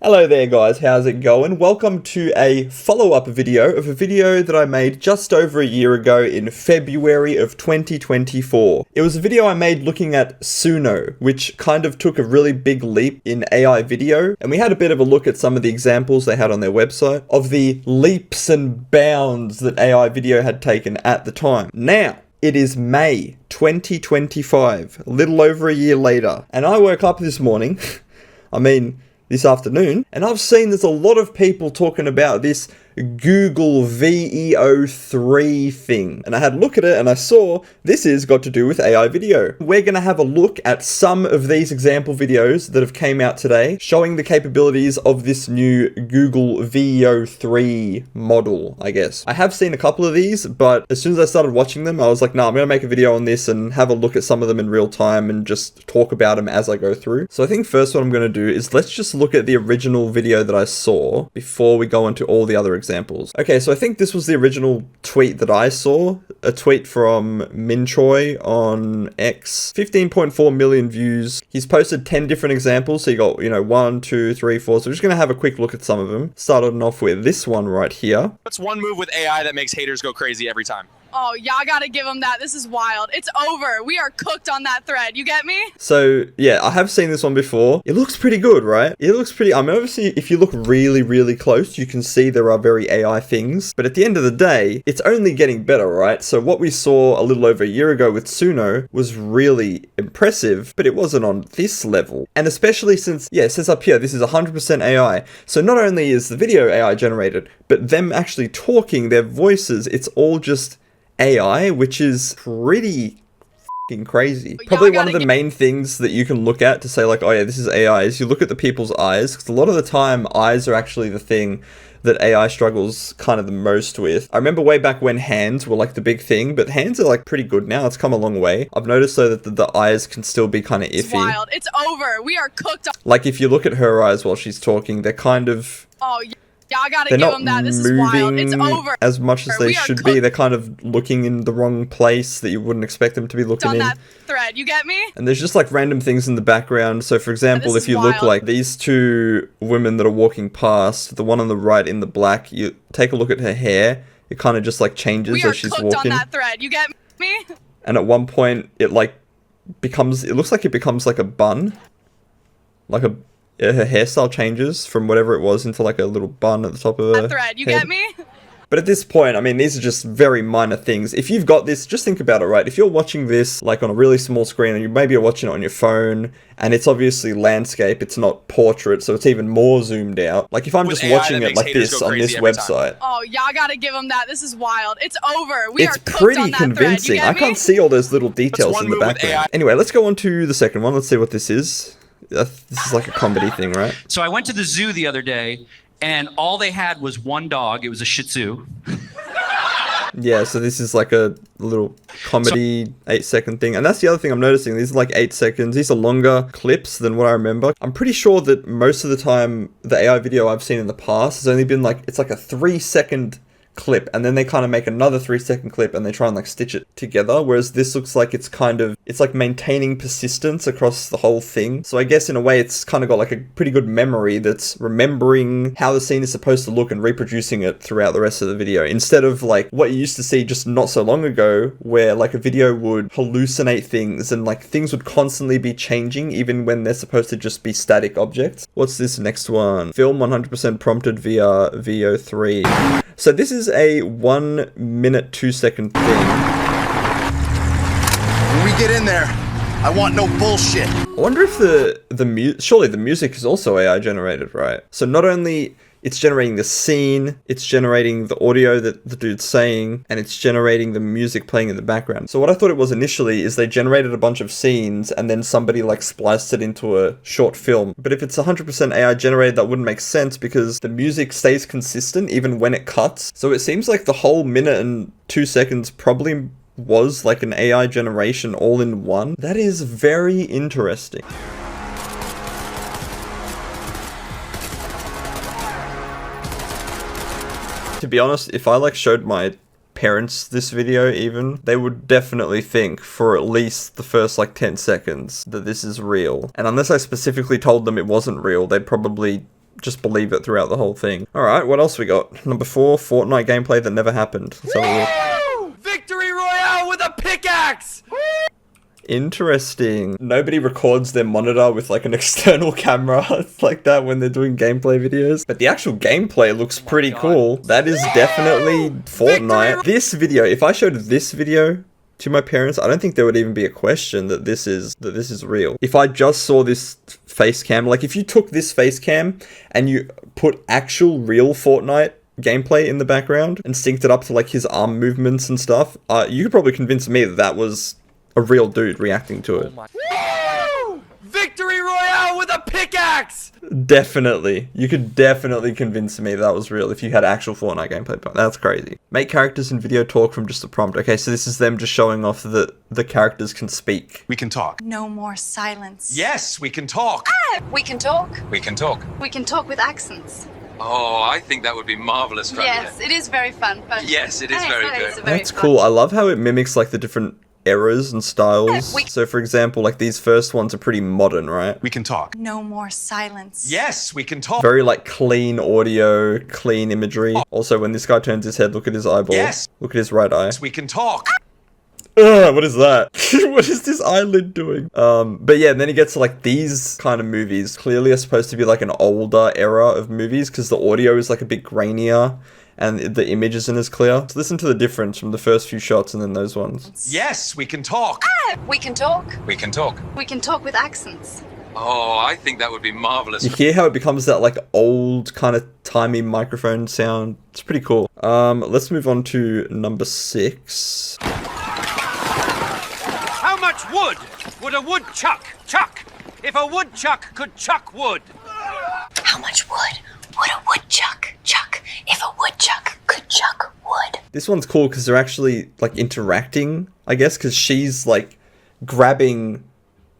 Hello there guys, how's it going? Welcome to a follow-up video of a video that I made just over a year ago in February of 2024. It was a video I made looking at Suno, which kind of took a really big leap in AI video, and we had a bit of a look at some of the examples they had on their website of the leaps and bounds that AI video had taken at the time. Now, it is May 2025, a little over a year later, and I woke up this morning, this afternoon, and I've seen there's a lot of people talking about this Google VEO3 thing. And I had a look at it and I saw this is got to do with AI video. We're going to have a look at some of these example videos that have came out today showing the capabilities of this new Google VEO3 model, I guess. I have seen a couple of these, but as soon as I started watching them, I was like, nah, I'm going to make a video on this and have a look at some of them in real time and just talk about them as I go through. So I think first what I'm going to do is let's just look at the original video that I saw before we go into all the other examples. Okay, so I think this was the original tweet that I saw, a tweet from Minchoy on X, 15.4 million views. He's posted 10 different examples, so you got, 1, 2, 3, 4, so we're just going to have a quick look at some of them. Starting off with this one right here. What's one move with AI that makes haters go crazy every time? Oh, y'all gotta give them that. This is wild. It's over. We are cooked on that thread. You get me? So, yeah, I have seen this one before. It looks pretty good, right? It looks pretty... obviously, if you look really, really close, you can see there are very AI things. But at the end of the day, it's only getting better, right? So what we saw a little over a year ago with Suno was really impressive, but it wasn't on this level. And especially since, it says up here, this is 100% AI. So not only is the video AI generated, but them actually talking, their voices, it's all just AI, which is pretty f***ing crazy. Probably one of the main things that you can look at to say like, oh yeah, this is AI, is you look at the people's eyes, because a lot of the time eyes are actually the thing that AI struggles kind of the most with. I remember way back when hands were like the big thing, but hands are like pretty good now. It's come a long way. I've noticed though that the eyes can still be kind of iffy. It's wild. It's over. We are cooked. Like if you look at her eyes while she's talking, they're kind of... Oh, yeah, I gotta give them that. This is wild. It's over. As much as they should be. They're kind of looking in the wrong place that you wouldn't expect them to be looking in. On that thread, you get me? And there's just like random things in the background. So for example, if you look like these two women that are walking past, the one on the right in the black, you take a look at her hair, it kind of just like changes as she's walking. We are cooked on that thread, you get me? And at one point, it like becomes, it looks like it becomes like a bun. Like a... her hairstyle changes from whatever it was into like a little bun at the top of her thread. You head. Get me? But at this point, these are just very minor things. If you've got this, just think about it, right? If you're watching this like on a really small screen and maybe you're watching it on your phone and it's obviously landscape, it's not portrait, so it's even more zoomed out. Like if I'm just watching it like this on this website. Oh, y'all gotta give them that. This is wild. It's over. It's pretty convincing. I can't see all those little details in the background. Anyway, let's go on to the second one. Let's see what this is. This is like a comedy thing, right? So I went to the zoo the other day, and all they had was one dog. It was a Shih Tzu. Yeah, so this is like a little comedy 8-second thing. And that's the other thing I'm noticing. These are like 8 seconds. These are longer clips than what I remember. I'm pretty sure that most of the time, the AI video I've seen in the past has only been like, it's like a 3-second clip, and then they kind of make another 3-second clip and they try and like stitch it together, whereas this looks like it's like maintaining persistence across the whole thing. So I guess in a way it's kind of got like a pretty good memory that's remembering how the scene is supposed to look and reproducing it throughout the rest of the video, instead of like what you used to see just not so long ago where like a video would hallucinate things and like things would constantly be changing even when they're supposed to just be static objects. What's this next one? Film 100% prompted via VEO3. So this is a 1 minute 2-second thing. When we get in there, I want no bullshit. I wonder if surely the music is also AI generated, right? So not only it's generating the scene, it's generating the audio that the dude's saying, and it's generating the music playing in the background. So what I thought it was initially is they generated a bunch of scenes and then somebody like spliced it into a short film. But if it's 100% AI generated, that wouldn't make sense because the music stays consistent even when it cuts. So it seems like the whole minute and 2 seconds probably was like an AI generation all in one. That is very interesting. To be honest, if I like showed my parents this video even, they would definitely think for at least the first like 10 seconds that this is real. And unless I specifically told them it wasn't real, they'd probably just believe it throughout the whole thing. Alright, what else we got? Number 4, Fortnite gameplay that never happened. Let's have a look. Victory Royale with a pickaxe! Interesting. Nobody records their monitor with like an external camera like that when they're doing gameplay videos. But the actual gameplay looks pretty cool. That is definitely Fortnite. This video, if I showed this video to my parents, I don't think there would even be a question that this is real. If I just saw this face cam, like if you took this face cam and you put actual real Fortnite gameplay in the background and synced it up to like his arm movements and stuff, you could probably convince me that that was a real dude reacting to it. Woo! Victory Royale with a pickaxe! Definitely. You could definitely convince me that was real if you had actual Fortnite gameplay. That's crazy. Make characters in video talk from just a prompt. Okay, so this is them just showing off that the characters can speak. We can talk. No more silence. Yes, we can talk. We can talk. We can talk. We can talk with accents. Oh, I think that would be marvelous. Yes, it is very fun. But Yes, it is very good. That's cool. I love how it mimics like the different eras and styles. So for example, like these first ones are pretty modern, right? We can talk. No more silence. Yes, we can talk. Very like clean audio, clean imagery. Also, when this guy turns his head, look at his eyeball. Yes. Look at his right eye. We can talk. Ugh, what is that? What is this eyelid doing? But yeah, and then he gets to like these kind of movies. Clearly are supposed to be like an older era of movies because the audio is like a bit grainier and the image isn't as clear. So listen to the difference from the first few shots and then those ones. Yes, we can talk. We can talk. We can talk. We can talk with accents. Oh, I think that would be marvelous. You hear how it becomes that like old kind of timey microphone sound. It's pretty cool. Let's move on to number 6. How much wood would a woodchuck chuck if a woodchuck could chuck wood? How much wood would a woodchuck chuck if a woodchuck could chuck wood? This one's cool because they're actually like interacting, I guess, because she's like grabbing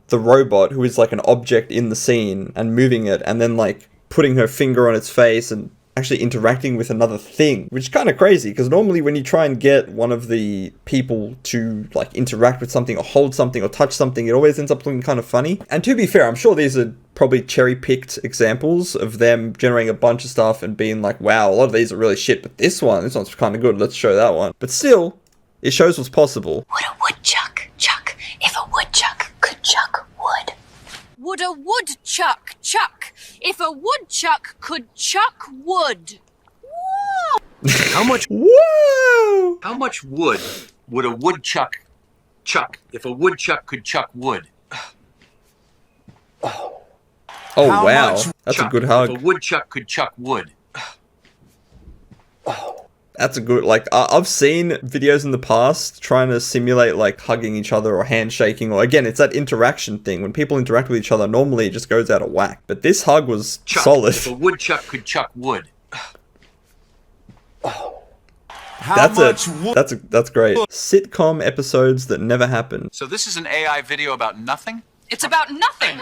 the robot who is like an object in the scene and moving it and then like putting her finger on its face and actually interacting with another thing, which is kind of crazy because normally when you try and get one of the people to like interact with something or hold something or touch something, it always ends up looking kind of funny. And to be fair, I'm sure these are probably cherry-picked examples of them generating a bunch of stuff and being like, wow, a lot of these are really shit, but this one's kind of good, let's show that one. But still, it shows what's possible. Would a woodchuck chuck if a woodchuck could chuck wood? Would a woodchuck chuck if a woodchuck could chuck wood? How much Whoa! how much wood would a woodchuck chuck if a woodchuck could chuck wood? Oh How wow, much that's a chuck good if hug. a woodchuck could chuck wood. That's a good, like, I've seen videos in the past trying to simulate, like, hugging each other or handshaking, or, again, it's that interaction thing. When people interact with each other, normally it just goes out of whack. But this hug was Chuck solid. if a woodchuck could chuck wood. That's great. Sitcom episodes that never happened. So this is an AI video about nothing? It's about nothing.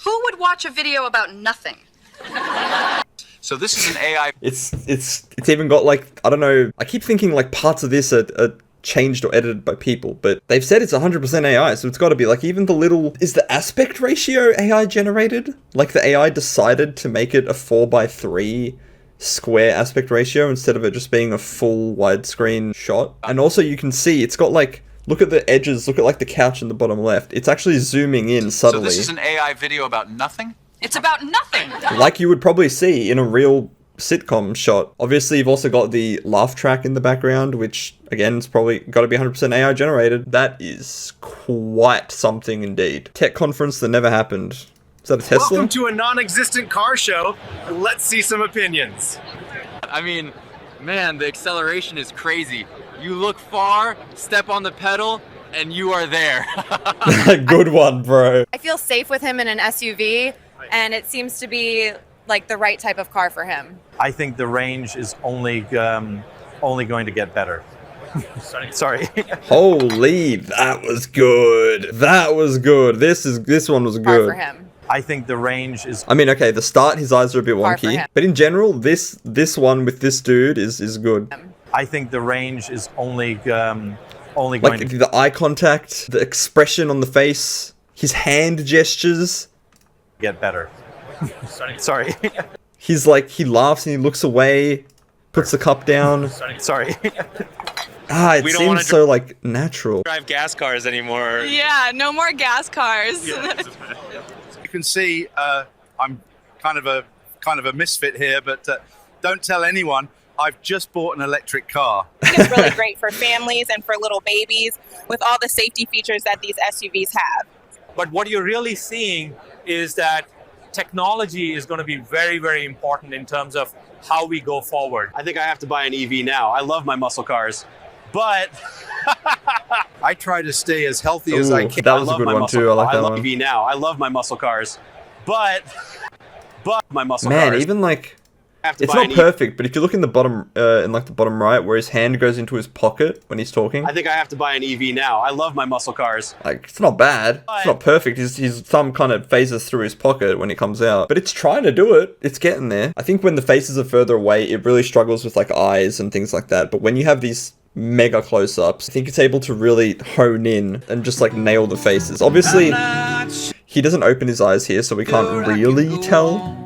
Who would watch a video about nothing? So this is an AI... It's even got, like, I don't know, I keep thinking, like, parts of this are changed or edited by people, but they've said it's 100% AI, so it's got to be, like, even the little... Is the aspect ratio AI generated? Like, the AI decided to make it a 4:3 square aspect ratio instead of it just being a full widescreen shot. And also you can see, it's got, like, look at the edges, look at, like, the couch in the bottom left. It's actually zooming in subtly. So this is an AI video about nothing? It's about nothing. Like you would probably see in a real sitcom shot. Obviously, you've also got the laugh track in the background, which, again, it's probably got to be 100% AI generated. That is quite something indeed. Tech conference that never happened. Is that a Tesla? Welcome to a non-existent car show. Let's see some opinions. I mean, man, the acceleration is crazy. You look far, step on the pedal, and you are there. Good one, bro. I feel safe with him in an SUV, and it seems to be like the right type of car for him. I think the range is only going to get better. Sorry. Holy, that was good. That was good. This one was Car good. for him. I think the range is... I mean, okay, the start, his eyes are a bit Car for wonky, him. but in general, this one with this dude is good. I think the range is only going Like to the eye contact, the expression on the face, his hand gestures. get better. Sorry. He's like, he laughs and he looks away, puts the cup down. Sorry. It seems so like natural. Drive gas cars anymore. Yeah, no more gas cars. You can see I'm kind of a misfit here, but don't tell anyone. I've just bought an electric car. It's really great for families and for little babies with all the safety features that these SUVs have. But what you're really seeing is that technology is going to be very, very important in terms of how we go forward. I think I have to buy an EV now. I love my muscle cars, but I try to stay as healthy as I can. That was a good one too. I like that one. EV now. I love my muscle cars, but my muscle Man, cars. even like, it's not perfect, but if you look in the bottom, in like the bottom right, where his hand goes into his pocket when he's talking. I think I have to buy an EV now. I love my muscle cars. Like, it's not bad. It's not perfect. His thumb kind of phases through his pocket when he comes out. But it's trying to do it. It's getting there. I think when the faces are further away, it really struggles with like eyes and things like that. But when you have these mega close-ups, I think it's able to really hone in and just like nail the faces. Obviously, he doesn't open his eyes here, so we can't really tell.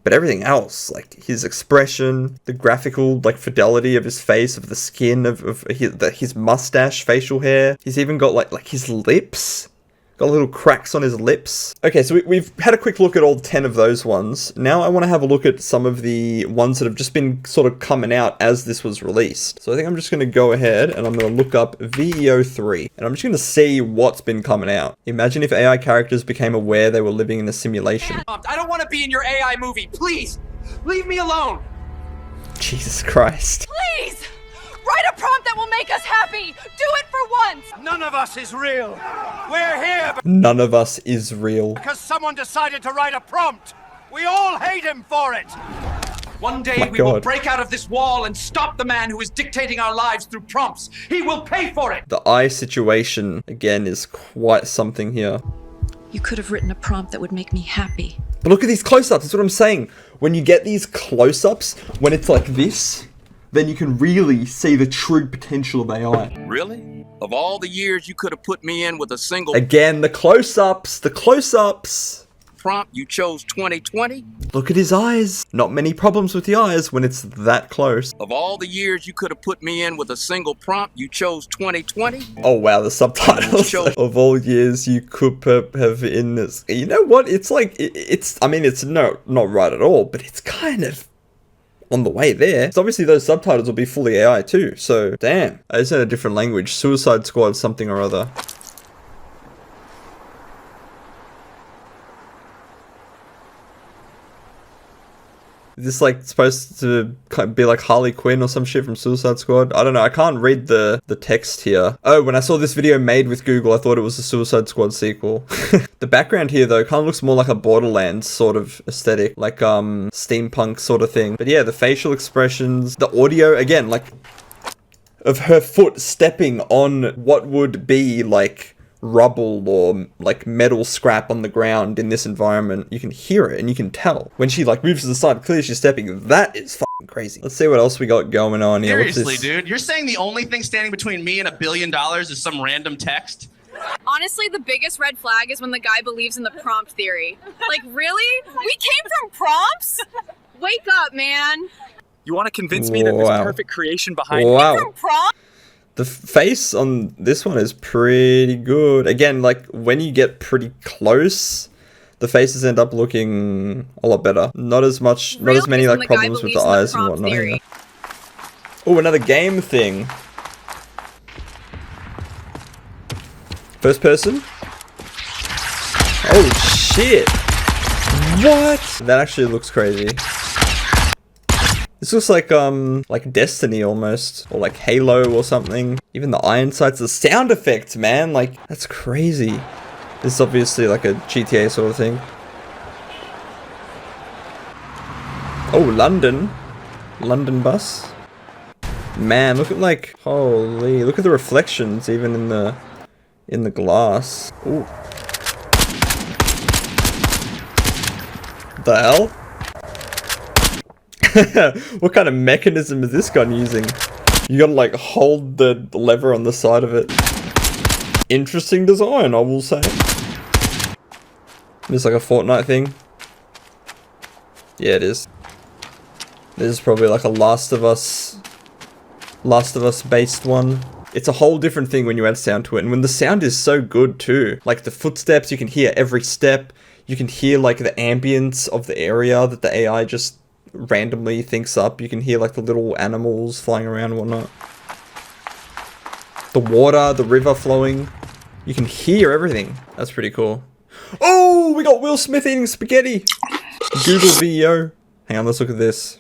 But everything else, like his expression, the graphical like fidelity of his face, of the skin, of his mustache, facial hair. He's even got like his lips. Got little cracks on his lips. Okay, so we've had a quick look at all 10 of those ones. Now I want to have a look at some of the ones that have just been sort of coming out as this was released. So I think I'm just going to go ahead and I'm going to look up VEO3. And I'm just going to see what's been coming out. Imagine if AI characters became aware they were living in a simulation. I don't want to be in your AI movie. Please, leave me alone. Jesus Christ. Please! Write a prompt that will make us happy! Do it for once! None of us is real. We're here None of us is real. because someone decided to write a prompt. We all hate him for it. One day we will break out of this wall and stop the man who is dictating our lives through prompts. He will pay for it. The eye situation, again, is quite something here. You could have written a prompt that would make me happy. But look at these close-ups, that's what I'm saying. When you get these close-ups, when it's like this, then you can really see the true potential of AI. Really? Of all the years you could have put me in with a single... Again, the close-ups, the close-ups. Prompt, you chose 2020? Look at his eyes. Not many problems with the eyes when it's that close. Of all the years you could have put me in with a single prompt, you chose 2020? Oh wow, the subtitles. Of all years you could have in this. You know what? It's like, I mean, it's not right at all, but it's kind of on the way there. So obviously those subtitles will be fully AI too, so damn. It's in a different language. Suicide Squad something or other. Is this like supposed to be like Harley Quinn or some shit from Suicide Squad? I don't know, I can't read the text here. Oh, when I saw this video made with Google, I thought it was a Suicide Squad sequel. The background here though kind of looks more like a Borderlands sort of aesthetic, like steampunk sort of thing. But yeah, the facial expressions, the audio, again, like of her foot stepping on what would be like rubble or like metal scrap on the ground in this environment. You can hear it and you can tell when she like moves to the side, clearly she's stepping. That is fucking crazy. Let's see what else we got going on here. Seriously, dude, you're saying the only thing standing between me and $1 billion is some random text? Honestly, the biggest red flag is when the guy believes in the prompt theory. Like, really? We came from prompts? Wake up, man. You want to convince me that this perfect creation behind me? Wow. The face on this one is pretty good. Again, like when you get pretty close, the faces end up looking a lot better. Not as much, not as many like problems with the eyes and whatnot. Yeah. Oh, another game thing. First person? Oh shit! What? That actually looks crazy. This looks like Destiny almost, or like Halo or something. Even the iron sights, the sound effects, man, like that's crazy. This is obviously like a GTA sort of thing. Oh, London bus. Man, look at like, holy, look at the reflections even in the glass. Ooh. The hell? What kind of mechanism is this gun using? You gotta like hold the lever on the side of it. Interesting design, I will say. It's like a Fortnite thing. Yeah, it is. This is probably like a Last of Us based one. It's a whole different thing when you add sound to it, and when the sound is so good too. Like the footsteps, you can hear every step. You can hear like the ambience of the area that the AI just randomly thinks up. You can hear like the little animals flying around and whatnot. The water, the river flowing. You can hear everything. That's pretty cool. Oh, we got Will Smith eating spaghetti. Google VEO. Hang on, let's look at this.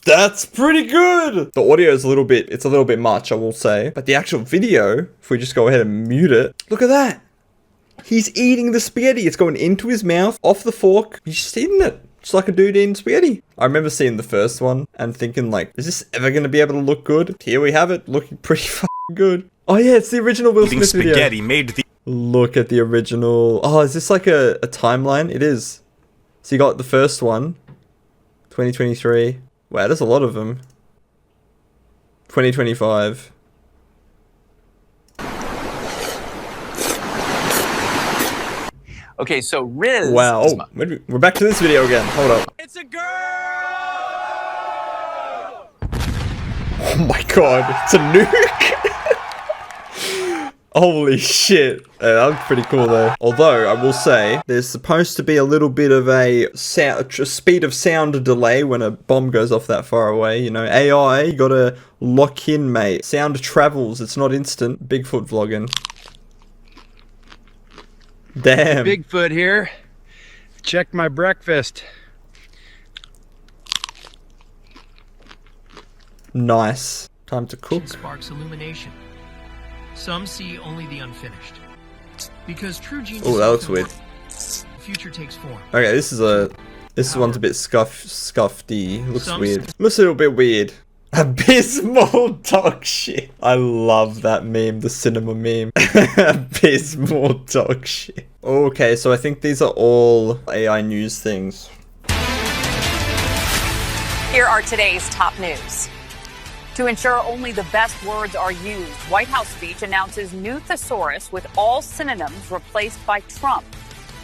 That's pretty good! The audio is a little bit much, I will say. But the actual video, if we just go ahead and mute it, look at that! He's eating the spaghetti. It's going into his mouth, off the fork. He's just eating it. Just like a dude eating spaghetti. I remember seeing the first one and thinking like, is this ever going to be able to look good? Here we have it, looking pretty fucking good. Oh yeah, it's the original Will Smith video. Spaghetti made the... Look at the original. Oh, is this like a timeline? It is. So you got the first one, 2023. Wow, there's a lot of them. 2025. Okay, so Riz... Wow, oh, we're back to this video again. Hold up. It's a girl! Oh my god, it's a nuke! Holy shit. That was pretty cool though. Although, I will say, there's supposed to be a little bit of a speed of sound delay when a bomb goes off that far away. You know, AI, you gotta lock in, mate. Sound travels, it's not instant. Bigfoot vlogging. Damn. Bigfoot here. Check my breakfast. Nice. Time to cook. Sparks illumination. Some see only the unfinished. Because true genius. Oh, that looks weird. The future takes form. Okay, this one's a bit scuffy. Looks weird. Looks a little bit weird. Abysmal dog shit. I love that meme, the cinema meme. Abysmal dog shit. Okay, so I think these are all AI news things. Here are today's top news. To ensure only the best words are used, White House speech announces new thesaurus with all synonyms replaced by Trump.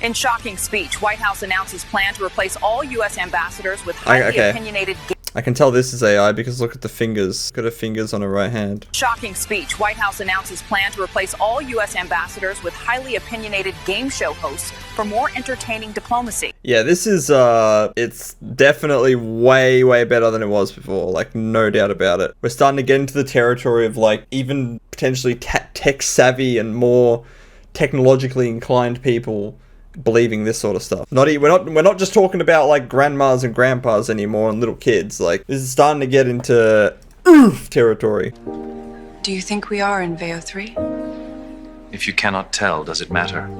In shocking speech, White House announces plan to replace all U.S. ambassadors with highly opinionated... I can tell this is AI because look at the fingers. Look at her fingers on her right hand. Shocking speech. White House announces plan to replace all U.S. ambassadors with highly opinionated game show hosts for more entertaining diplomacy. Yeah, this is, it's definitely way, way better than it was before. Like, no doubt about it. We're starting to get into the territory of, like, even potentially tech-savvy and more technologically inclined people believing this sort of stuff. We're not just talking about like grandmas and grandpas anymore and little kids. Like, this is starting to get into territory. Do you think we are in Veo 3? If you cannot tell, does it matter?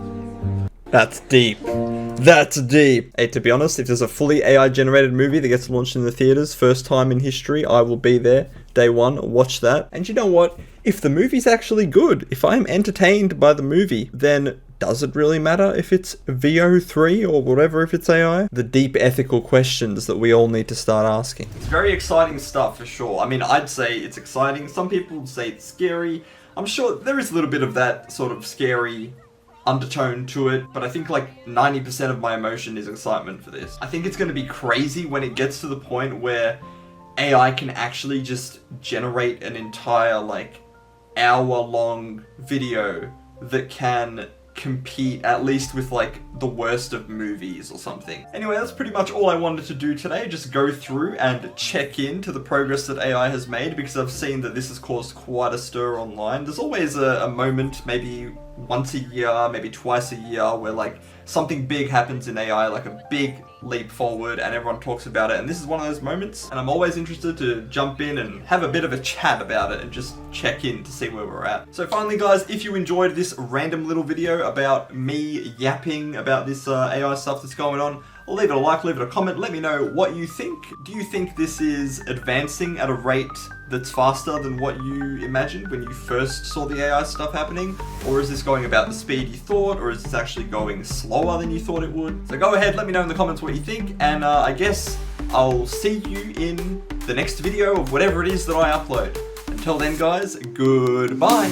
That's deep. That's deep. Hey, to be honest, if there's a fully AI generated movie that gets launched in the theaters, first time in history, I will be there. Day one, watch that. And you know what? If the movie's actually good, if I'm entertained by the movie, then does it really matter if it's VO3 or whatever if it's AI? The deep ethical questions that we all need to start asking. It's very exciting stuff for sure. I mean, I'd say it's exciting. Some people would say it's scary. I'm sure there is a little bit of that sort of scary undertone to it, but I think like 90% of my emotion is excitement for this. I think it's going to be crazy when it gets to the point where AI can actually just generate an entire like hour-long video that can compete at least with like the worst of movies or something. Anyway, that's pretty much all I wanted to do today. Just go through and check into the progress that AI has made, because I've seen that this has caused quite a stir online. There's always a moment, maybe once a year, maybe twice a year, where like something big happens in AI, like a big leap forward, and everyone talks about it, and this is one of those moments, and I'm always interested to jump in and have a bit of a chat about it and just check in to see where we're at. So finally guys, if you enjoyed this random little video about me yapping about this AI stuff that's going on, leave it a like, leave it a comment, let me know what you think. Do you think this is advancing at a rate that's faster than what you imagined when you first saw the AI stuff happening? Or is this going about the speed you thought? Or is this actually going slower than you thought it would? So go ahead, let me know in the comments what you think, and I guess I'll see you in the next video of whatever it is that I upload. Until then guys, goodbye!